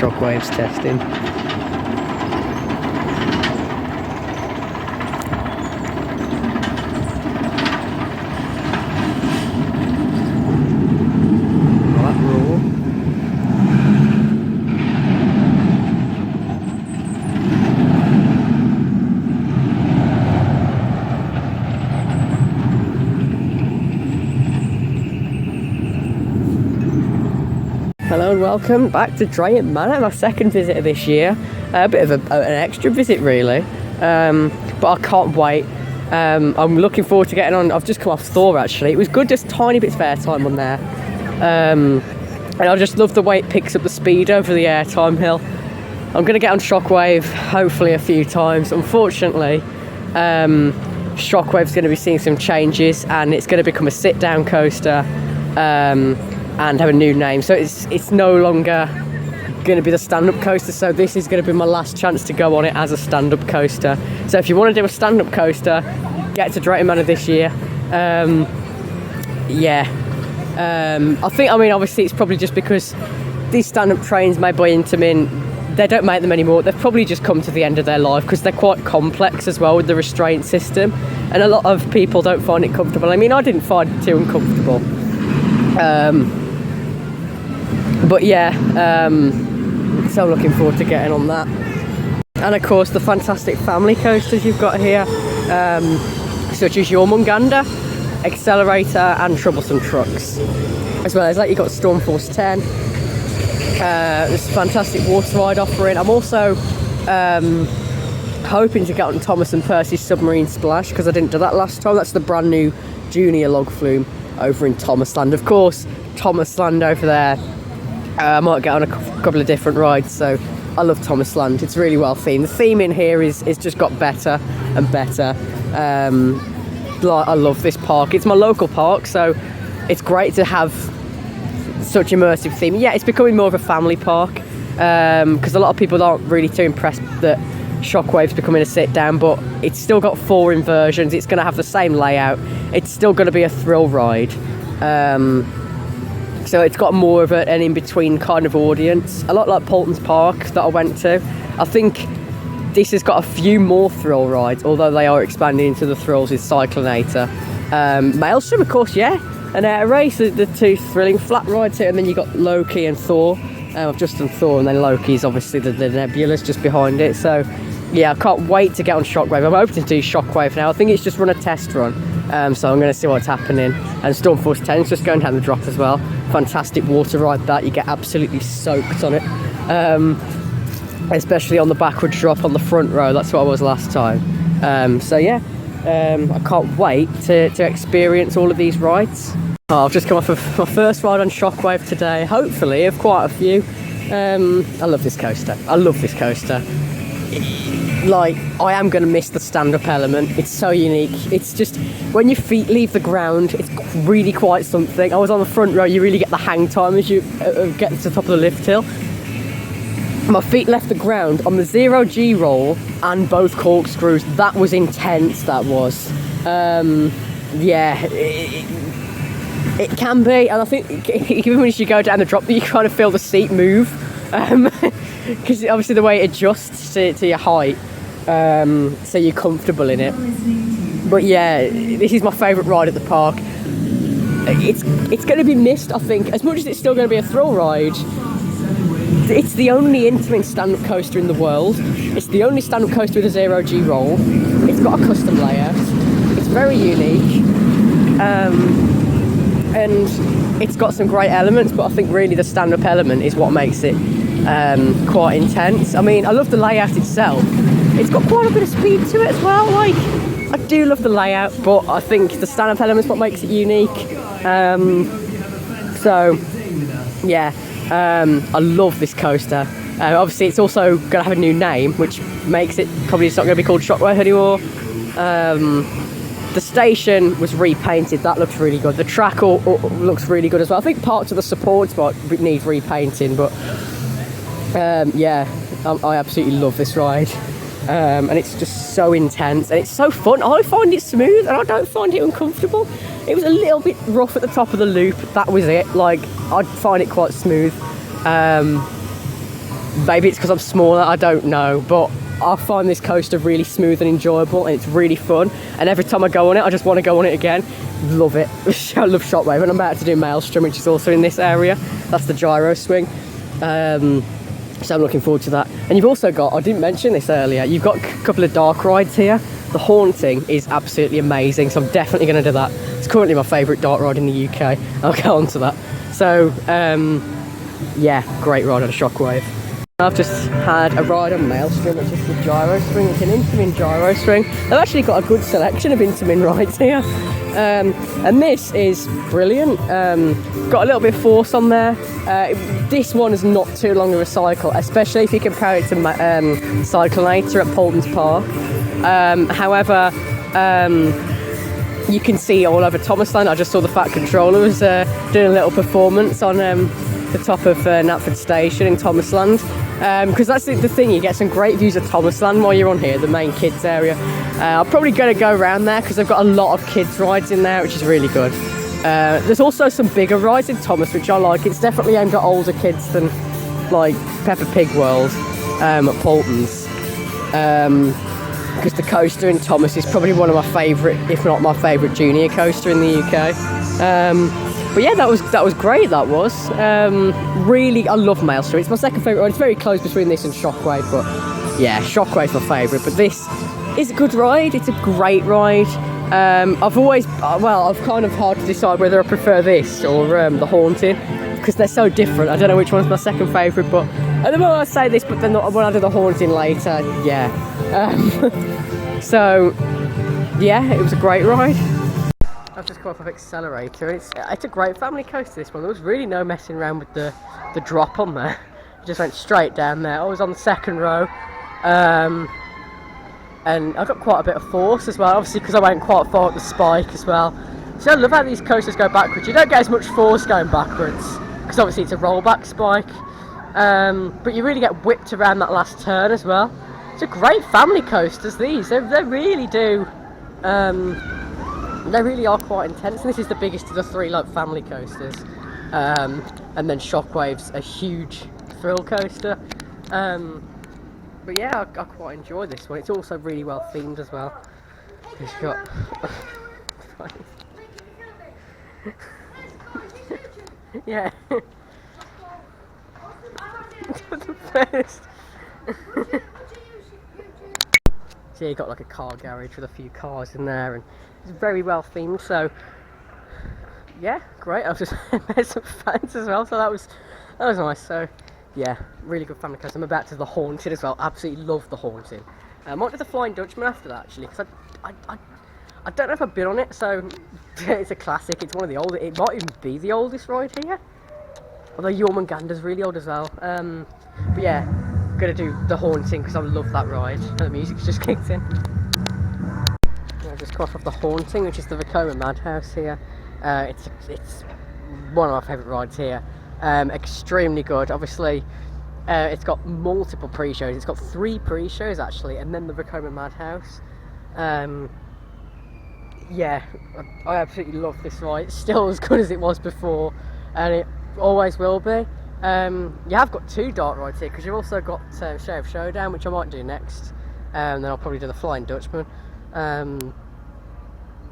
shockwaves testing. Hello and welcome back to Drayton Manor, my second visit of this year. A bit of an extra visit really, but I can't wait. I'm looking forward to getting on. I've just come off Thor actually. It was good, just tiny bits of airtime on there. And I just love the way it picks up the speed over the airtime hill. I'm going to get on Shockwave hopefully a few times. Unfortunately, Shockwave's going to be seeing some changes and it's going to become a sit-down coaster. And have a new name, so it's no longer going to be the stand-up coaster, so this is going to be my last chance to go on it as a stand-up coaster. So if you want to do a stand-up coaster, get to Drayton Manor this year. I mean obviously it's probably just because these stand-up trains made by Intamin, they don't make them anymore. They've probably just come to the end of their life because they're quite complex as well with the restraint system, and a lot of people don't find it comfortable. I mean, I didn't find it too uncomfortable. But yeah, so I'm looking forward to getting on that. And of course the fantastic family coasters you've got here, such as your Munganda, Accelerator and Troublesome Trucks. As well as that, you've got Stormforce 10, this fantastic water ride offering. I'm also hoping to get on Thomas and Percy's Submarine Splash because I didn't do that last time. That's the brand new junior log flume over in Thomasland. Of course, Thomasland over there, I might get on a couple of different rides, so I love Thomasland. It's really well themed. The theme in here is just got better and better. I love this park. It's my local park, so it's great to have such immersive theme. Yeah, it's becoming more of a family park because a lot of people aren't really too impressed that Shockwave's becoming a sit-down, but it's still got 4 inversions. It's going to have the same layout. It's still going to be a thrill ride. So it's got more of an in-between kind of audience. A lot like Paulton's Park that I went to. I think this has got a few more thrill rides, although they are expanding into the thrills with Cyclonator. Maelstrom, of course, yeah. And Air Race, the 2 thrilling flat rides here. And then you've got Loki and Thor. I've just done Thor, and then Loki's obviously the Nebula's just behind it. So yeah, I can't wait to get on Shockwave. I'm hoping to do Shockwave now. I think it's just run a test run. So I'm going to see what's happening. And Stormforce 10 is just going down the drop as well. Fantastic water ride that. You get absolutely soaked on it. Especially on the backward drop on the front row. That's what I was last time. So yeah, I can't wait to experience all of these rides. I've just come off of my first ride on Shockwave today. Hopefully of quite a few. I love this coaster. I love this coaster. Like, I am going to miss the stand-up element. It's so unique. It's just, when your feet leave the ground, it's really quite something. I was on the front row, you really get the hang time as you get to the top of the lift hill. My feet left the ground on the 0G roll and both corkscrews. That was intense, that was. Yeah, it can be, and I think even when you go down the drop, you kind of feel the seat move. Because obviously the way it adjusts to your height, so you're comfortable in it. But yeah, this is my favourite ride at the park. It's going to be missed, I think. As much as it's still going to be a thrill ride, it's the only Intamin stand-up coaster in the world. It's the only stand-up coaster with a 0G roll. It's got a custom layout. It's very unique. And it's got some great elements, but I think really the stand-up element is what makes it quite intense. I mean, I love the layout itself. It's got quite a bit of speed to it as well. Like, I do love the layout, but I think the stand-up element is what makes it unique. So yeah, I love this coaster. Obviously it's also going to have a new name, which makes it probably it's not going to be called Shockwave anymore. The station was repainted. That looks really good. The track looks really good as well. I think parts of the supports might need repainting, but yeah, I absolutely love this ride. And it's just so intense and it's so fun. I find it smooth and I don't find it uncomfortable. It was a little bit rough at the top of the loop. That was it. Like, I'd find it quite smooth. Maybe it's because I'm smaller, I don't know, but I find this coaster really smooth and enjoyable, and it's really fun, and every time I go on it I just want to go on it again. Love it. I love Shockwave, and I'm about to do Maelstrom, which is also in this area. That's the gyro swing, so I'm looking forward to that. And you've also got, I didn't mention this earlier, you've got a couple of dark rides here. The Haunting is absolutely amazing, so I'm definitely going to do that. It's currently my favourite dark ride in the UK. I'll get on to that. So yeah, great ride on a Shockwave. I've just had a ride on Maelstrom, which is the gyro swing. It's an Intamin gyro swing. They've actually got a good selection of Intamin rides here, and this is brilliant. Got a little bit of force on there. This one is not too long of a cycle, especially if you compare it to Cyclonator at Poulton's Park. However, you can see all over Thomasland. I just saw the Fat Controller was doing a little performance on the top of Knapford Station in Thomasland, because that's the thing, you get some great views of Thomasland while you're on here, the main kids area. I'm probably going to go around there because they've got a lot of kids rides in there, which is really good. There's also some bigger rides in Thomas, which I like. It's definitely aimed at older kids than like Peppa Pig World at Poulton's, because the coaster in Thomas is probably one of my favourite, if not my favourite junior coaster in the UK. But yeah, that was great. That was really, I love Maelstrom. It's my second favourite ride. It's very close between this and Shockwave, but yeah, Shockwave's my favourite. But this is a good ride. It's a great ride. I've kind of hard to decide whether I prefer this or the Haunting, because they're so different. I don't know which one's my second favourite, but at the moment I say this, but then when I do the Haunting later, yeah. So yeah, it was a great ride. I've just come off of Accelerator. It's a great family coaster, this one. There was really no messing around with the drop on there. It just went straight down there. I was on the second row, and I got quite a bit of force as well, obviously because I went quite far up the spike as well. So I love how these coasters go backwards. You don't get as much force going backwards because obviously it's a rollback spike, but you really get whipped around that last turn as well. It's a great family coasters, these. They really do. They really are quite intense, and this is the biggest of the three like family coasters. And then Shockwave's a huge thrill coaster. But yeah, I quite enjoy this one. It's also really well themed as well. It's got yeah. The first. So you got like a car garage with a few cars in there, and it's very well themed. So yeah, great. I've just met some fans as well, so that was nice. So yeah, really good family coaster. I'm about to the Haunted as well. Absolutely love the Haunted. I might do the Flying Dutchman after that actually, because I don't know if I've been on it. So it's a classic. It's one of the older. It might even be the oldest ride here. Although Jormungandr's really old as well. But yeah, I'm gonna do the Haunting because I love that ride. And the music's just kicked in. I've just come off the Haunting, which is the Vekoma Madhouse here. It's one of my favourite rides here. Extremely good. Obviously, it's got multiple pre-shows. It's got 3 pre-shows actually, and then the Vekoma Madhouse. Yeah, I absolutely love this ride. It's still as good as it was before, and it always will be. You have got 2 dark rides here because you've also got Sheriff Showdown, which I might do next, and then I'll probably do the Flying Dutchman.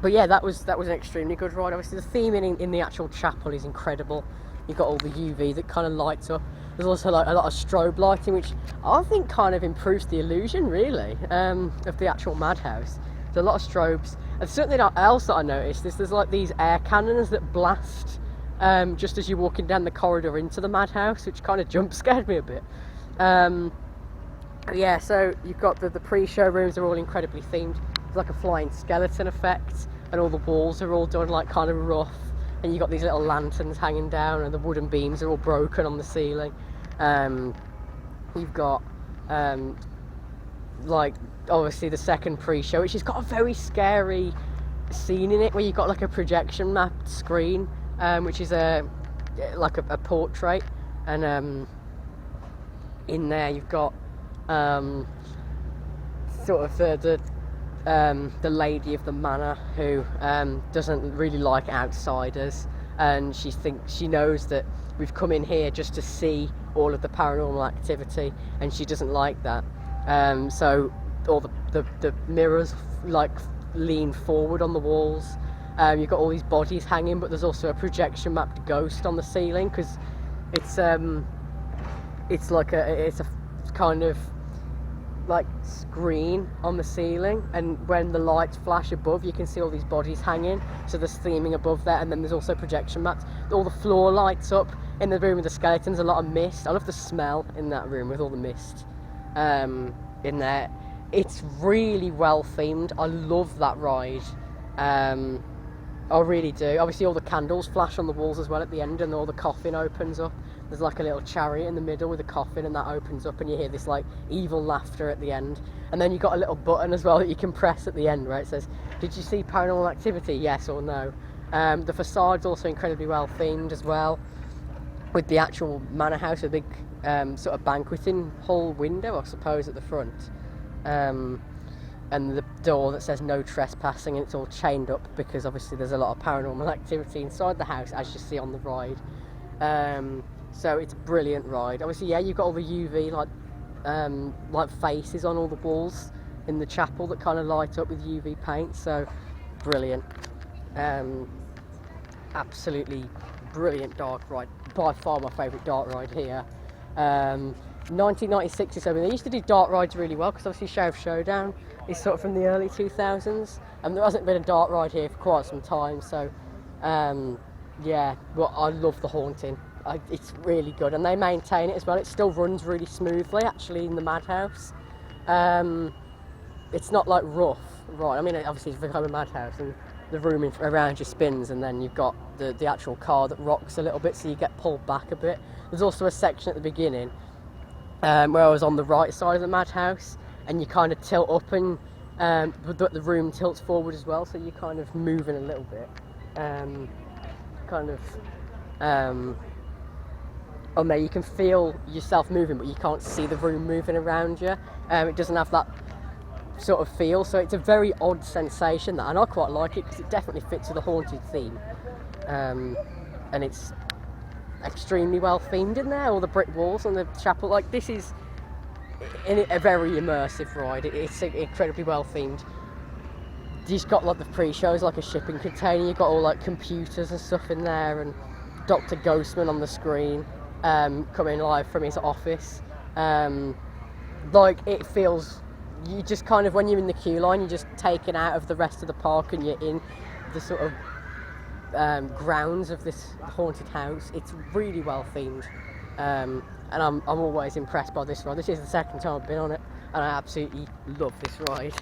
But yeah, that was an extremely good ride. Obviously the theming in the actual chapel is incredible. You've got all the UV that kind of lights up. There's also like a lot of strobe lighting, which I think kind of improves the illusion really, of the actual madhouse. There's a lot of strobes. And something else that I noticed is there's like these air cannons that blast just as you're walking down the corridor into the madhouse, which kind of jump scared me a bit. Yeah, so you've got the pre-show rooms are all incredibly themed. There's like a flying skeleton effect, and all the walls are all done like kind of rough, and you've got these little lanterns hanging down, and the wooden beams are all broken on the ceiling. You've got like obviously the second pre-show, which has got a very scary scene in it where you've got like a projection mapped screen, which is like a portrait, and in there you've got sort of the lady of the manor who doesn't really like outsiders, and she knows that we've come in here just to see all of the paranormal activity, and she doesn't like that. So all the mirrors like lean forward on the walls. You've got all these bodies hanging, but there's also a projection mapped ghost on the ceiling, because it's like it's a kind of like screen on the ceiling, and when the lights flash above you can see all these bodies hanging, so there's theming above there, and then there's also projection maps. All the floor lights up in the room with the skeletons, a lot of mist. I love the smell in that room with all the mist in there. It's really well themed. I love that ride. I really do. Obviously all the candles flash on the walls as well at the end, and all the coffin opens up. There's like a little chariot in the middle with a coffin, and that opens up and you hear this like evil laughter at the end. And then you've got a little button as well that you can press at the end where it says, did you see paranormal activity, yes or no? The facade's also incredibly well themed as well, with the actual manor house, a big sort of banqueting hall window, I suppose, at the front. And the door that says no trespassing, and it's all chained up because obviously there's a lot of paranormal activity inside the house, as you see on the ride. So it's a brilliant ride. Obviously, yeah, you've got all the UV like faces on all the walls in the chapel that kind of light up with UV paint. So brilliant, absolutely brilliant dark ride. By far my favourite dark ride here. 1996 or something. They used to do dark rides really well, because obviously Sheriff Showdown is sort of from the early 2000s, and there hasn't been a dark ride here for quite some time. So yeah, well, I love the Haunting. It's really good, and they maintain it as well. It still runs really smoothly actually in the madhouse. It's not like rough, right? I mean, obviously it's become a madhouse and the room around you spins, and then you've got the actual car that rocks a little bit, so you get pulled back a bit. There's also a section at the beginning where I was on the right side of the madhouse, and you kind of tilt up, and the room tilts forward as well, so you're kind of moving a little bit, on there you can feel yourself moving, but you can't see the room moving around you. It doesn't have that sort of feel, so it's a very odd sensation, and I quite like it because it definitely fits with the haunted theme, and it's extremely well themed in there. All the brick walls and the chapel, like, this is a very immersive ride. It's incredibly well themed. You've got like the pre-shows, like a shipping container, you've got all like computers and stuff in there, and Dr. Ghostman on the screen coming live from his office. Like, it feels, you just kind of, when you're in the queue line, you're just taken out of the rest of the park and you're in the sort of grounds of this haunted house. It's really well themed, and I'm always impressed by this ride. This is the second time I've been on it, and I absolutely love this ride.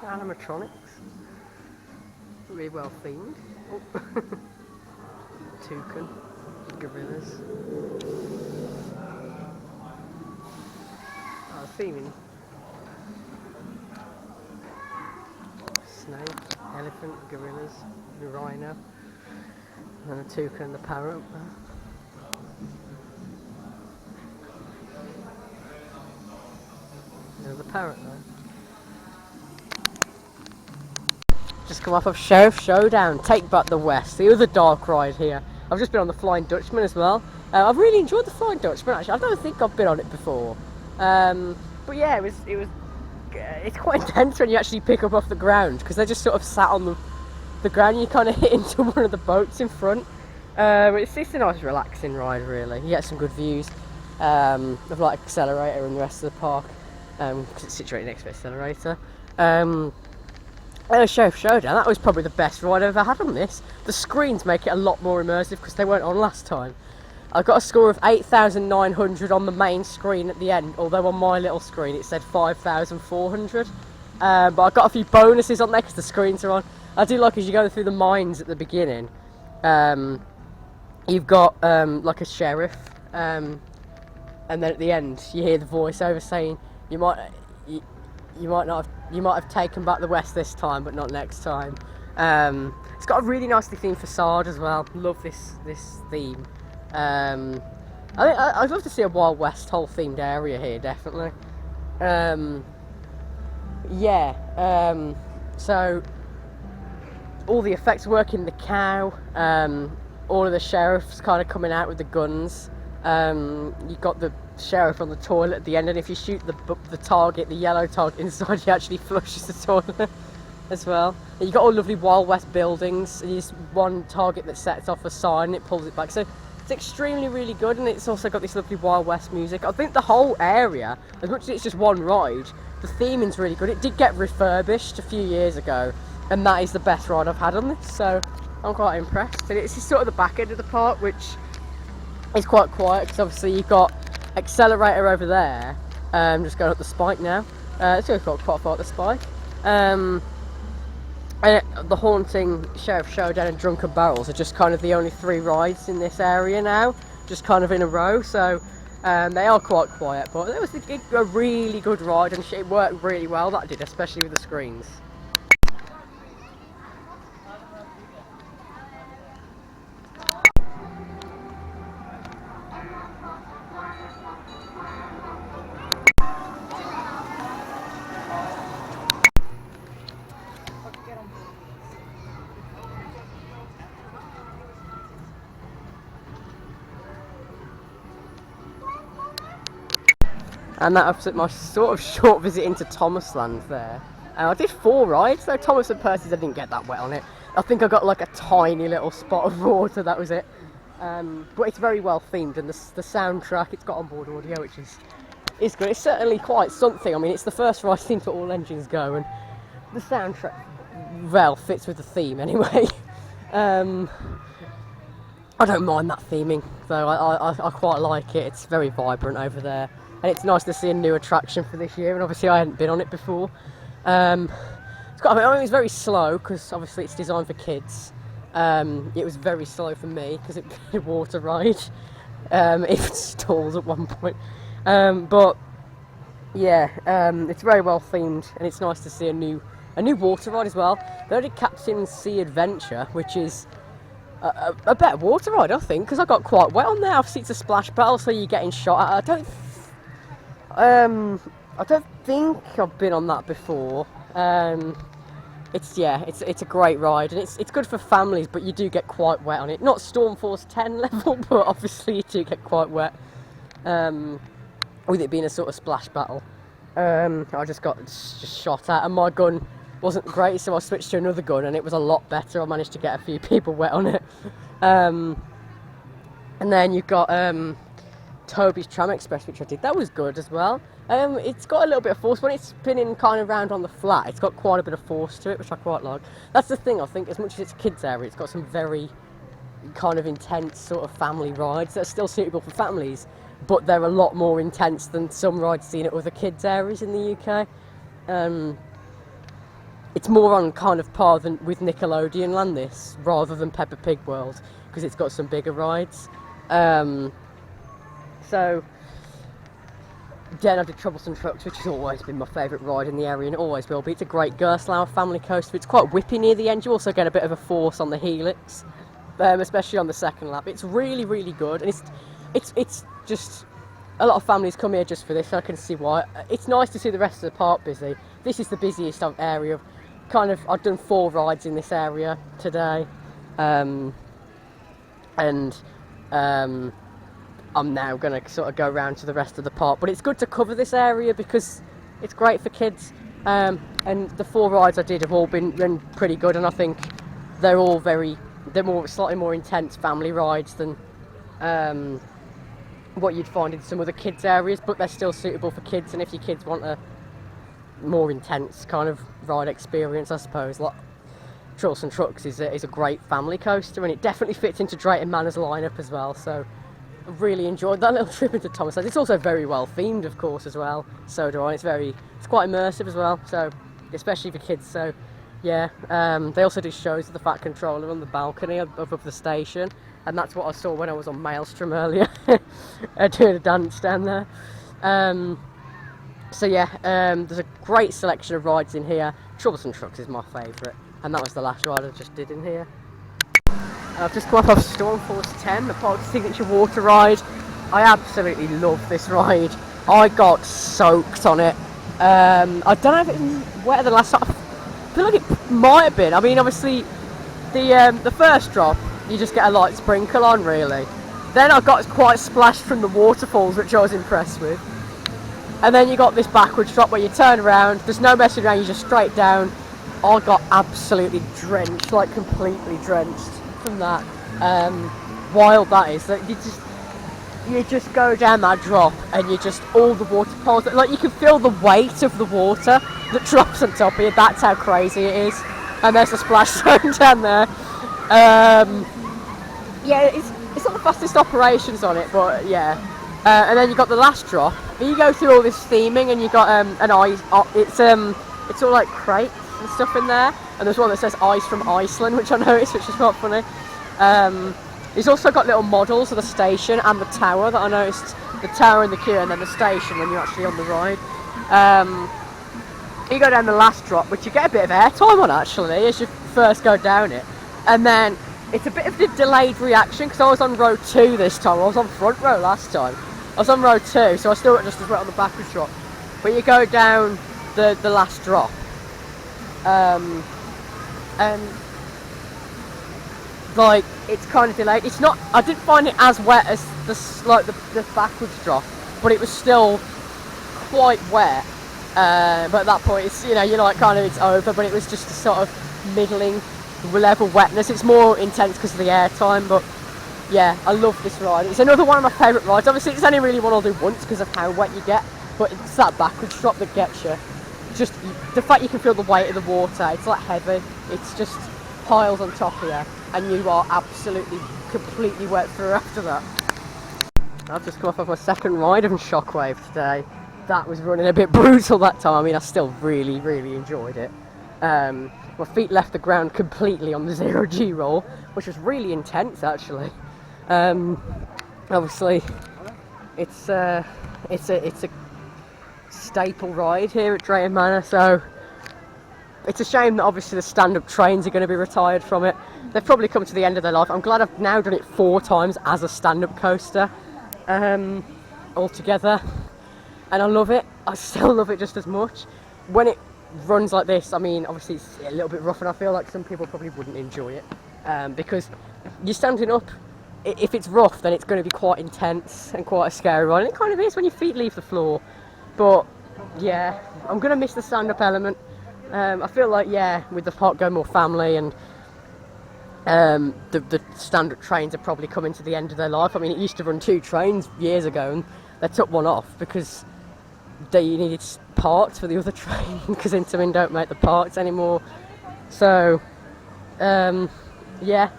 Animatronics, really well themed. Oh. Toucan, gorillas. Oh, theming. Snake, elephant, gorillas, the rhino, and the toucan and the parrot up there. There's the parrot there. Just come off of Sheriff Showdown, Take Back the West, the other dark ride here. I've just been on the Flying Dutchman as well. I've really enjoyed the Flying Dutchman actually. I don't think I've been on it before, but yeah, it's quite intense when you actually pick up off the ground, because they're just sort of sat on the ground, and you kind of hit into one of the boats in front. It's a nice relaxing ride really. You get some good views of like Accelerator and the rest of the park, because it's situated next to the Accelerator. Sheriff Showdown, that was probably the best ride I've ever had on this. The screens make it a lot more immersive because they weren't on last time. I got a score of 8,900 on the main screen at the end, although on my little screen it said 5,400. But I got a few bonuses on there because the screens are on. I do like, as you go through the mines at the beginning, you've got like a sheriff, and then at the end you hear the voiceover saying you might have taken back the West this time, but not next time. It's got a really nicely themed facade as well. Love this theme. I'd love to see a Wild West whole themed area here, definitely. Yeah, so all the effects work in the cow, all of the sheriffs kind of coming out with the guns. You've got the sheriff on the toilet at the end, and if you shoot the target, the yellow target inside, he actually flushes the toilet as well. And you've got all lovely Wild West buildings, and there's one target that sets off a sign and it pulls it back. So it's extremely really good, and it's also got this lovely Wild West music. I think the whole area, as much as it's just one ride, the theming's really good. It did get refurbished a few years ago, and that is the best ride I've had on this, so I'm quite impressed. And it's sort of the back end of the park, which is quite quiet, because obviously you've got accelerator over there, just going up the spike now. It's got quite far up the spike. And the Haunting, Sheriff Showdown and Drunken Barrels are just kind of the only 3 rides in this area now, just kind of in a row, so they are quite quiet, but it was a really good ride, and it worked really well, that did, especially with the screens. And that was my sort of short visit into Thomasland there. I did 4 rides, though. Thomas and Percy's, I didn't get that wet on it. I think I got like a tiny little spot of water, that was it. But it's very well themed, and the soundtrack, it's got onboard audio, which is good. It's certainly quite something. I mean, it's the first ride theme for All Engines Go, and the soundtrack, well, fits with the theme anyway. I don't mind that theming, though. I quite like it. It's very vibrant over there. And it's nice to see a new attraction for this year, and obviously I hadn't been on it before. It was very slow, because obviously it's designed for kids. It was very slow for me, because it's a water ride. It stalls at one point. But yeah, it's very well themed, and it's nice to see a new water ride as well. They did Captain's Sea Adventure, which is a better water ride, I think, because I got quite wet on there. Obviously it's a splash battle, so you're getting shot at. I don't think I've been on that before. It's a great ride, and it's good for families, but you do get quite wet on it. Not Storm Force 10 level, but obviously you do get quite wet. With it being a sort of splash battle. I just got shot at, and my gun wasn't great, so I switched to another gun, and it was a lot better. I managed to get a few people wet on it. And then you've got Toby's Tram Express, which I did. That was good as well. It's got a little bit of force when it's spinning kind of round on the flat. It's got quite a bit of force to it, which I quite like. That's the thing, I think, as much as it's a kids area, it's got some very kind of intense sort of family rides that are still suitable for families, but they're a lot more intense than some rides seen at other kids areas in the UK. It's more on kind of par than with Nickelodeon Land, this, rather than Peppa Pig World, because it's got some bigger rides. So then I did Troublesome Trucks, which has always been my favourite ride in the area, and it always will be. It's a great Gerstlauer family coaster. It's quite whippy near the end. You also get a bit of a force on the helix, especially on the second lap. It's really, really good, and it's just a lot of families come here just for this. So I can see why. It's nice to see the rest of the park busy. This is the busiest area. I've done 4 rides in this area today, and I'm now going to sort of go around to the rest of the park, but it's good to cover this area because it's great for kids, and the 4 rides I did have all been pretty good, and I think they're slightly more intense family rides than what you'd find in some other kids areas, but they're still suitable for kids. And if your kids want a more intense kind of ride experience, I suppose, like Troublesome Trucks is a great family coaster, and it definitely fits into Drayton Manor's lineup as well. So I really enjoyed that little trip into Thomasland. It's also very well themed, of course, as well. So do I. It's quite immersive as well. So especially for kids. So yeah, they also do shows of the Fat Controller on the balcony above the station, and that's what I saw when I was on Maelstrom earlier, doing a dance down there. So yeah, there's a great selection of rides in here. Troublesome Trucks is my favourite, and that was the last ride I just did in here. I've just come off Storm Force 10, the park's signature water ride. I absolutely love this ride. I got soaked on it. I don't know if it was wetter than last time. I feel like it might have been. I mean, obviously, the first drop, you just get a light sprinkle on, really. Then I got quite splashed from the waterfalls, which I was impressed with. And then you got this backwards drop where you turn around, there's no messing around, you just straight down. I got absolutely drenched, like completely drenched from that. Wild that is, that you just go down that drop and you just, all the waterfalls, like you can feel the weight of the water that drops on top of you. That's how crazy it is. And there's a splash zone down there. Yeah, it's not the fastest operations on it, but yeah. And then you got the last drop. You go through all this theming, and you got an ice. It's all like crates and stuff in there. And there's one that says "Ice from Iceland," which I noticed, which is quite funny. He's also got little models of the station and the tower that I noticed. The tower in the queue, and then the station when you're actually on the ride. You go down the last drop, which you get a bit of airtime on actually as you first go down it, and then it's a bit of a delayed reaction because I was on row 2 this time. I was on front row last time. I was on row 2, so I still got just as wet on the backwards drop. But you go down the last drop, and like it's kind of delayed. It's not. I didn't find it as wet as the backwards drop, but it was still quite wet. But at that point, it's you're like kind of it's over. But it was just a sort of middling level wetness. It's more intense because of the air time, but yeah, I love this ride. It's another one of my favourite rides. Obviously it's only really one I'll do once because of how wet you get, but it's that backwards drop that gets you. Just the fact you can feel the weight of the water, it's like heavy, it's just piles on top of you and you are absolutely completely wet through after that. I've just come off of my second ride of Shockwave today. That was running a bit brutal that time. I mean, I still really enjoyed it. My feet left the ground completely on the 0G roll, which was really intense actually. Obviously, it's a staple ride here at Drayton Manor, so it's a shame that obviously the stand-up trains are going to be retired from it. They've probably come to the end of their life. I'm glad I've now done it 4 times as a stand-up coaster altogether, and I love it. I still love it just as much. When it runs like this, I mean, obviously it's a little bit rough, and I feel like some people probably wouldn't enjoy it because you're standing up. If it's rough, then it's going to be quite intense and quite a scary ride, and it kind of is when your feet leave the floor. But yeah, I'm going to miss the stand-up element. I feel like, yeah, with the park going more family, and the stand-up trains are probably coming to the end of their life. I mean, it used to run 2 trains years ago, and they took one off because they needed parts for the other train because Intamin don't make the parts anymore. So yeah,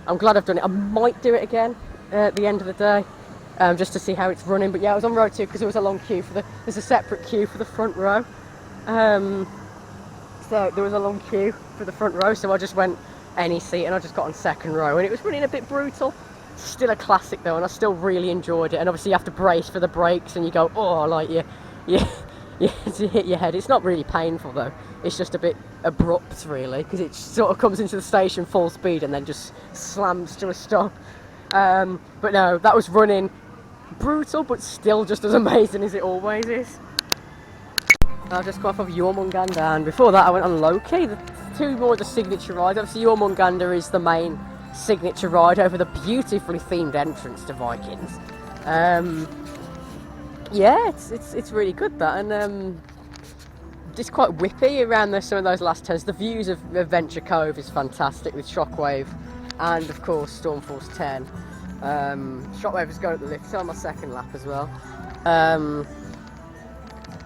I'm glad I've done it. I might do it again at the end of the day, just to see how it's running. But yeah, I was on row 2 because there was a long queue there's a separate queue for the front row. So there was a long queue for the front row, so I just went any seat and I just got on second row, and it was running a bit brutal. Still a classic though, and I still really enjoyed it. And obviously you have to brace for the brakes, and you go, oh, like you to hit your head. It's not really painful though, it's just a bit abrupt really, because it sort of comes into the station full speed and then just slams to a stop. But no, that was running brutal, but still just as amazing as it always is. I've just come off of Jormungandr, and before that I went on Loki. The 2 more of the signature rides. Obviously Jormungandr is the main signature ride over the beautifully themed entrance to Vikings. Yeah, it's really good that, and it's quite whippy around some of those last turns. The views of Adventure Cove is fantastic with Shockwave, and of course Stormforce 10. Shockwave is going up the lift, so on my second lap as well.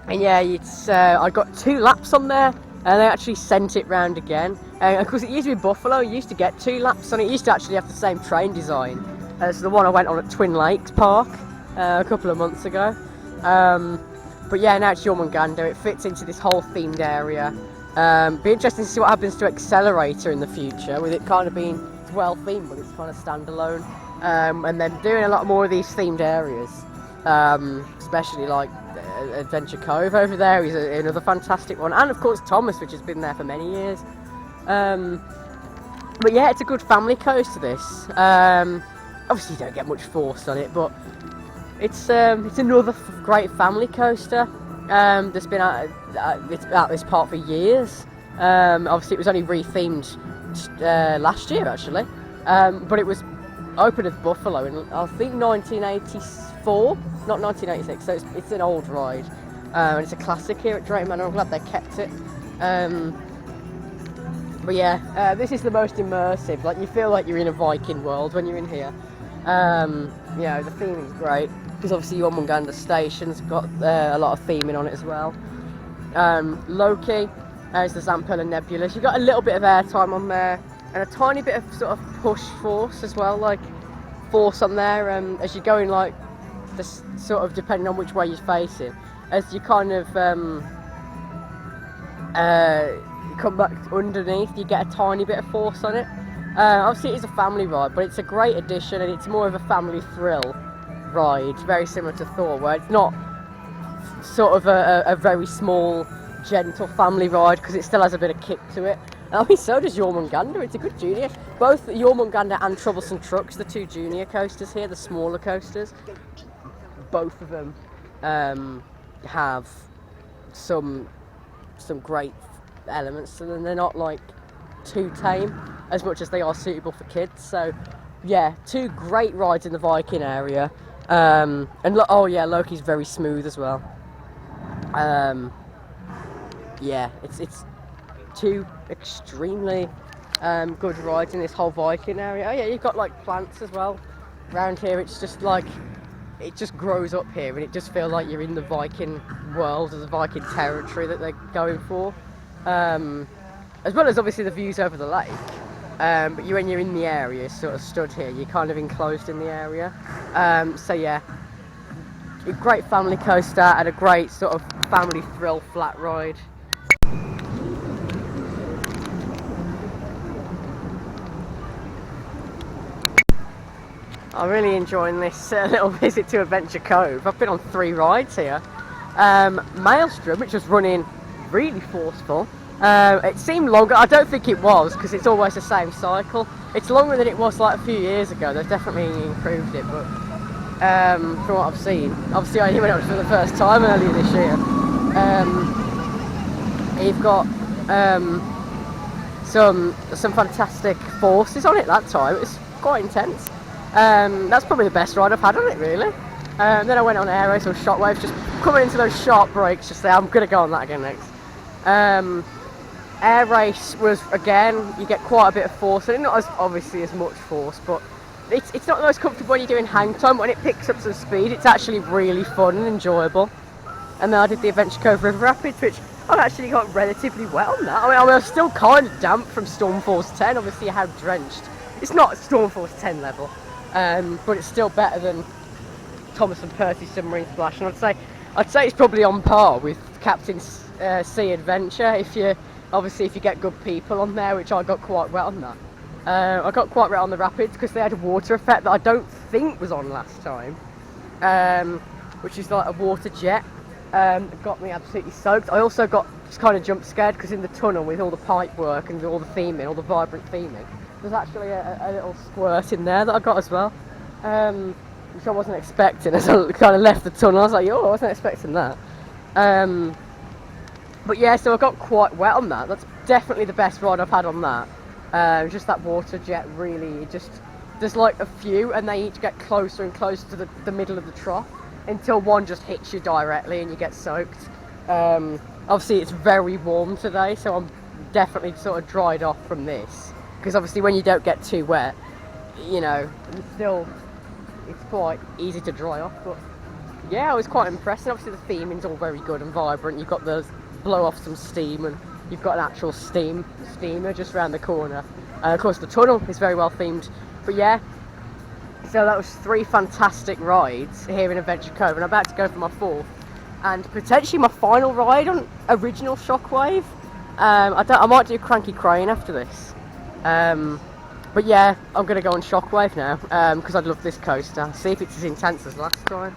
And yeah, it's I got 2 laps on there, and they actually sent it round again. And of course, it used to be Buffalo. You used to get 2 laps on it. It used to actually have the same train design as the one I went on at Twin Lakes Park a couple of months ago. But yeah, now it's Jormungandr. It fits into this whole themed area. Be interesting to see what happens to Accelerator in the future, with it kind of being well themed, but it's kind of standalone. And then doing a lot more of these themed areas, especially like Adventure Cove over there is another fantastic one, and of course Thomas, which has been there for many years. But yeah, it's a good family coaster this. Obviously you don't get much force on it, but it's another great family coaster. That's been at this park for years. Obviously, it was only rethemed last year actually, but it was opened as Buffalo in I think 1984, not 1986. So it's an old ride, and it's a classic here at Drayton Manor. I'm glad they kept it. But yeah, this is the most immersive. Like, you feel like you're in a Viking world when you're in here. You know, the theming's great because obviously Jormungandr station's got a lot of theming on it as well. Loki is the Zamperla Nebula. You've got a little bit of airtime on there and a tiny bit of sort of push force as well, like force on there as you're going, like this sort of depending on which way you're facing, as you kind of come back underneath, you get a tiny bit of force on it. Obviously it is a family ride, but it's a great addition and it's more of a family thrill ride, very similar to Thor, where it's not sort of a very small gentle family ride because it still has a bit of kick to it. I mean, so does Jormungandr. It's a good junior. Both Jormungandr and Troublesome Trucks, the two junior coasters here, the smaller coasters, both of them have some great elements, and they're not like too tame as much as they are suitable for kids. So yeah, two great rides in the Viking area. And oh yeah, Loki's very smooth as well. Yeah, it's two extremely good rides in this whole Viking area. Oh yeah, you've got like plants as well around here. It's just like, it just grows up here and it just feels like you're in the Viking world or the Viking territory that they're going for. As well as obviously the views over the lake. But when you're in the area, sort of stood here, you're kind of enclosed in the area. So yeah, a great family coaster and a great sort of family thrill flat ride. I'm really enjoying this little visit to Adventure Cove. I've been on 3 rides here. Maelstrom, which was running really forceful. It seemed longer. I don't think it was, because it's always the same cycle. It's longer than it was like a few years ago. They've definitely improved it, but from what I've seen, obviously I only went up for the first time earlier this year. You've got some fantastic forces on it that time. It's quite intense. That's probably the best ride I've had on it, really. Then I went on Aeros or Shockwaves, just coming into those sharp brakes, just there. I'm going to go on that again next. Air Race was, again, you get quite a bit of force, and not as obviously as much force, but it's not the most comfortable when you're doing hang time. When it picks up some speed, it's actually really fun and enjoyable. And then I did the Adventure Cove River Rapids, which I've actually got relatively well on that. I mean, I was still kind of damp from Stormforce 10, obviously I had drenched. It's not Stormforce 10 level, but it's still better than Thomas and Percy's Submarine Splash, and I'd say it's probably on par with Captain's Sea Adventure if you get good people on there, which I got quite well on that. I got quite right on the rapids because they had a water effect that I don't think was on last time, which is like a water jet. It got me absolutely soaked. I also got just kind of jump scared because in the tunnel with all the pipe work and all the theming, all the vibrant theming, there's actually a little squirt in there that I got as well, which I wasn't expecting. As I kind of left the tunnel, I was like, oh, I wasn't expecting that. But yeah, so I got quite wet on that. That's definitely the best ride I've had on that. Just that water jet, really, there's like a few and they each get closer and closer to the middle of the trough until one just hits you directly and you get soaked. Obviously it's very warm today, so I'm definitely sort of dried off from this, because obviously when you don't get too wet, you know, it's quite easy to dry off. But yeah, I was quite impressed, and obviously the theming's all very good and vibrant. You've got those blow off some steam, and you've got an actual steamer just around the corner. Of course the tunnel is very well themed. But yeah, so that was 3 fantastic rides here in Adventure Cove, and I'm about to go for my 4th and potentially my final ride on original Shockwave. I might do Cranky Crane after this, but yeah, I'm going to go on Shockwave now, because I love this coaster. See if it's as intense as last time.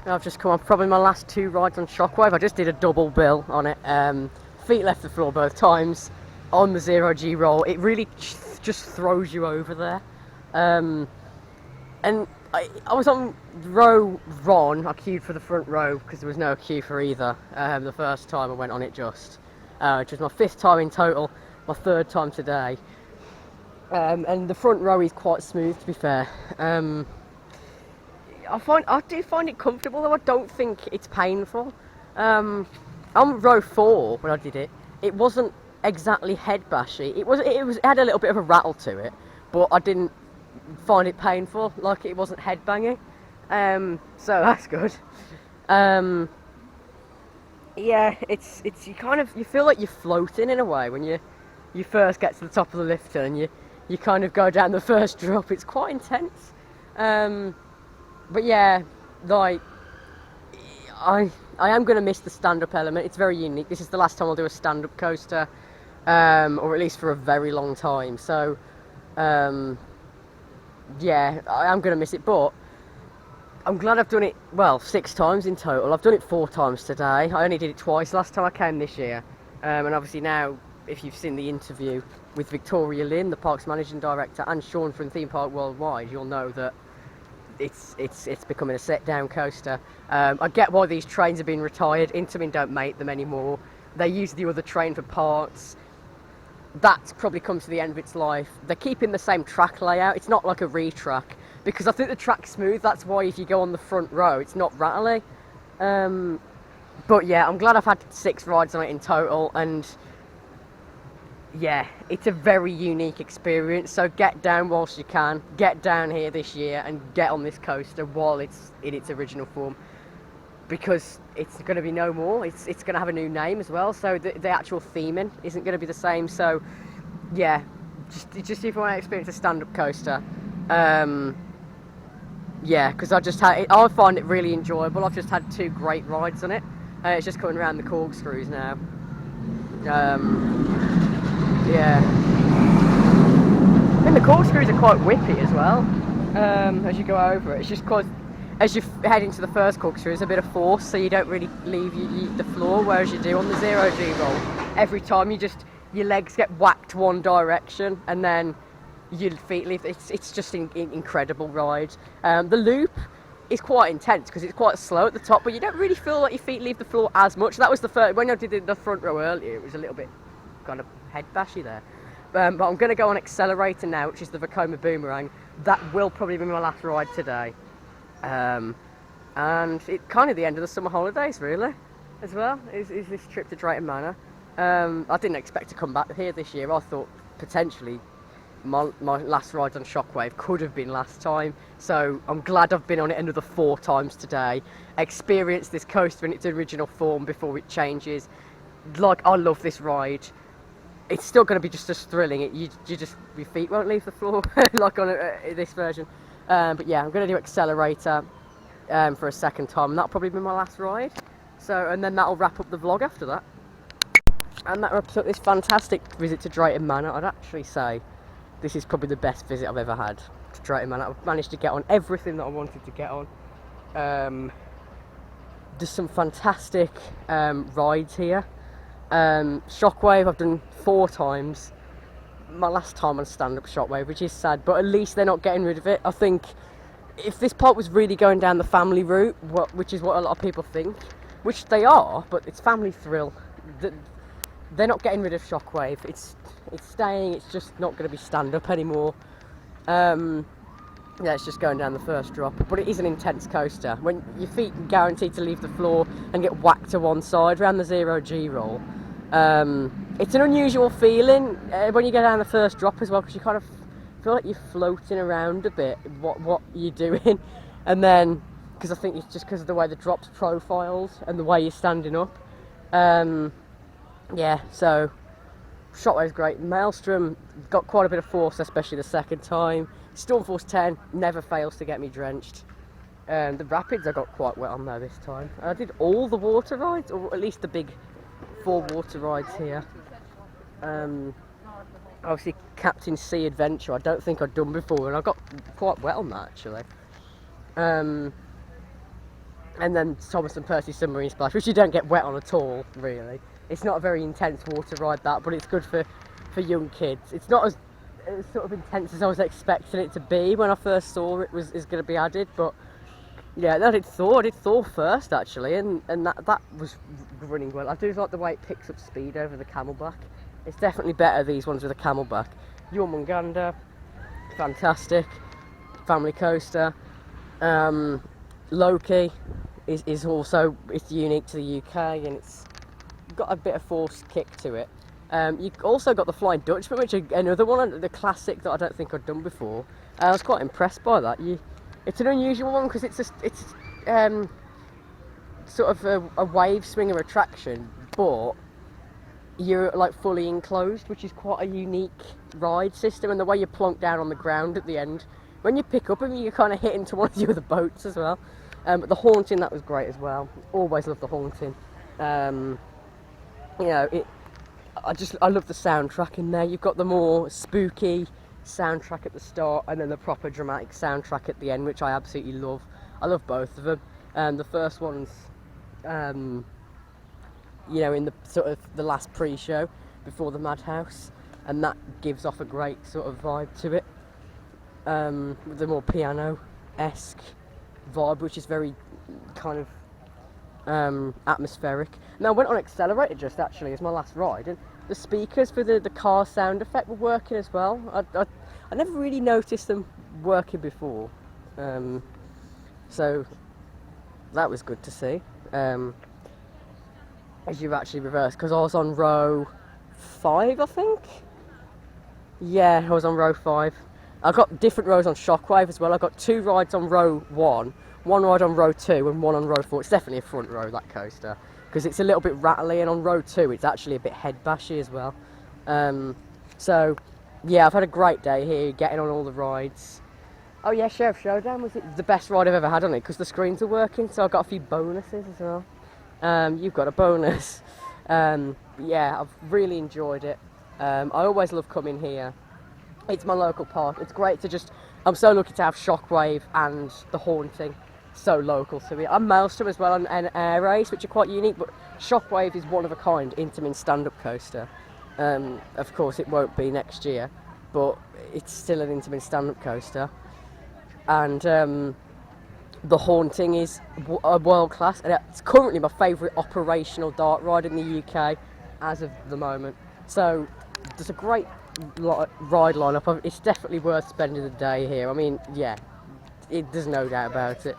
I've just come on probably my last 2 rides on Shockwave. I just did a double bill on it. Feet left the floor both times on the 0G roll. It really just throws you over there. And I was on row 1. I queued for the front row because there was no queue for either the first time I went on it just. Which was my 5th time in total, my 3rd time today. And the front row is quite smooth, to be fair. I do find it comfortable, though I don't think it's painful. On row 4 when I did it, it wasn't exactly head bashy. It had a little bit of a rattle to it, but I didn't find it painful. Like, it wasn't head banging. So that's good. Yeah, it's you feel like you're floating in a way when you first get to the top of the lifter and you kind of go down the first drop. It's quite intense. But yeah, like, I am going to miss the stand-up element. It's very unique. This is the last time I'll do a stand-up coaster, or at least for a very long time. So, yeah, I am going to miss it, but I'm glad I've done it, well, 6 times in total. I've done it 4 times today. I only did it twice last time I came this year. And obviously now, if you've seen the interview with Victoria Lynn, the park's managing director, and Sean from Theme Park Worldwide, you'll know that it's becoming a set-down coaster. I get why these trains have been retired. Intamin don't make them anymore. They use the other train for parts. That's probably come to the end of its life. They're keeping the same track layout. It's not like a re-track, because I think the track's smooth. That's why if you go on the front row, it's not rattly. But yeah, I'm glad I've had 6 rides on it in total, and yeah, it's a very unique experience. So get down whilst you can. Get down here this year and get on this coaster while it's in its original form, because it's going to be no more. It's going to have a new name as well, so the actual theming isn't going to be the same. So yeah, just if you want to experience a stand-up coaster, yeah, because I find it really enjoyable. I've just had 2 great rides on it. It's just coming around the corkscrews now. Yeah, I think the corkscrews are quite whippy as well, as you go over it. It's just because as you head into the first corkscrew, there's a bit of force, so you don't really leave the floor, whereas you do on the 0G roll. Every time your legs get whacked one direction, and then your feet leave. It's just an incredible ride. The loop is quite intense because it's quite slow at the top, but you don't really feel like your feet leave the floor as much. That was the first, when I did the front row earlier, it was a little bit kind of head bashy there. But I'm going to go on Accelerator now, which is the Vekoma Boomerang. That will probably be my last ride today. And it's kind of the end of the summer holidays, really, as well, is this trip to Drayton Manor. I didn't expect to come back here this year. I thought potentially my last ride on Shockwave could have been last time, so I'm glad I've been on it another 4 times today, experienced this coaster in its original form before it changes. Like, I love this ride. It's still going to be just as thrilling. You just, your feet won't leave the floor like on this version. But yeah, I'm going to do Accelerator for a 2nd time, and that'll probably be my last ride. So, and then that'll wrap up the vlog after that. And that wraps up this fantastic visit to Drayton Manor. I'd actually say this is probably the best visit I've ever had to Drayton Manor. I've managed to get on everything that I wanted to get on. There's some fantastic rides here. Shockwave I've done 4 times. My last time on stand-up Shockwave, which is sad, but at least they're not getting rid of it. I think if this park was really going down the family route, which is what a lot of people think, which they are, but it's family thrill. They're not getting rid of Shockwave. It's staying. It's just not going to be stand-up anymore. Yeah, it's just going down the first drop, but it is an intense coaster. When your feet are guaranteed to leave the floor and get whacked to one side around the 0G roll. It's an unusual feeling when you go down the first drop as well, because you kind of feel like you're floating around a bit, what you're doing. And then, because I think it's just because of the way the drop's profiled and the way you're standing up. Yeah, so Shockwave's great. Maelstrom got quite a bit of force, especially the 2nd time. Stormforce 10 never fails to get me drenched. The rapids I got quite wet on though this time. I did all the water rides, or at least the big 4 water rides here. Obviously Captain Sea Adventure, I don't think I'd done before, and I got quite wet on that actually. and then Thomas and Percy Submarine Splash, which you don't get wet on at all, really. It's not a very intense water ride, that, but it's good for young kids. It's not as sort of intense as I was expecting it to be when I first saw it is going to be added, but yeah, I did Thor first actually, and that was running well. I do like the way it picks up speed over the camelback. It's definitely better, these ones with a camelback. Jormungandr, fantastic. Family coaster. Loki is also, it's unique to the UK, and it's got a bit of force kick to it. You've also got the Flying Dutchman, which is another one, the classic that I don't think I'd done before. I was quite impressed by that. It's an unusual one because it's sort of a wave swinger attraction, but you're like fully enclosed, which is quite a unique ride system, and the way you plonk down on the ground at the end. When you pick up, you kind of hit into one of the other boats as well. But the haunting, that was great as well. Always love the haunting. You know, I love the soundtrack in there. You've got the more spooky soundtrack at the start, and then the proper dramatic soundtrack at the end, which I absolutely love. I love both of them. The first one's, you know, in the sort of the last pre-show before the Madhouse, and that gives off a great sort of vibe to it. With the more piano-esque vibe, which is very kind of atmospheric. Now I went on Accelerator just actually as my last ride, and the speakers for the car sound effect were working as well. I never really noticed them working before, so that was good to see. As you actually reverse, because I was on row 5, I think. Yeah, I was on row 5. I've got different rows on Shockwave as well. I've got 2 rides on row 1, 1 ride on row 2, and 1 on row 4. It's definitely a front row, that coaster, because it's a little bit rattly, and on row 2 it's actually a bit head bashy as well. So yeah, I've had a great day here, getting on all the rides. Oh yeah, Sheriff Showdown was the best ride I've ever had on it, because the screens are working, so I've got a few bonuses as well. You've got a bonus. Yeah, I've really enjoyed it. I always love coming here. It's my local park. It's great to I'm so lucky to have Shockwave and the Haunting so local to me. I'm Maelstrom as well, and Air Race, which are quite unique, but Shockwave is one of a kind Intamin stand-up coaster. Of course it won't be next year, but it's still an Intamin stand-up coaster. And the Haunting is a world class, and it's currently my favourite operational dart ride in the UK as of the moment. So there's a great ride lineup. It's definitely worth spending the day here. I mean, yeah, there's no doubt about it.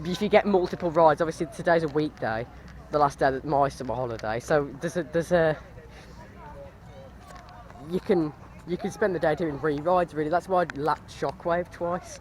If you get multiple rides, obviously today's a weekday, the last day of my summer holiday, so you can spend the day doing re-rides really. That's why I lapped Shockwave twice.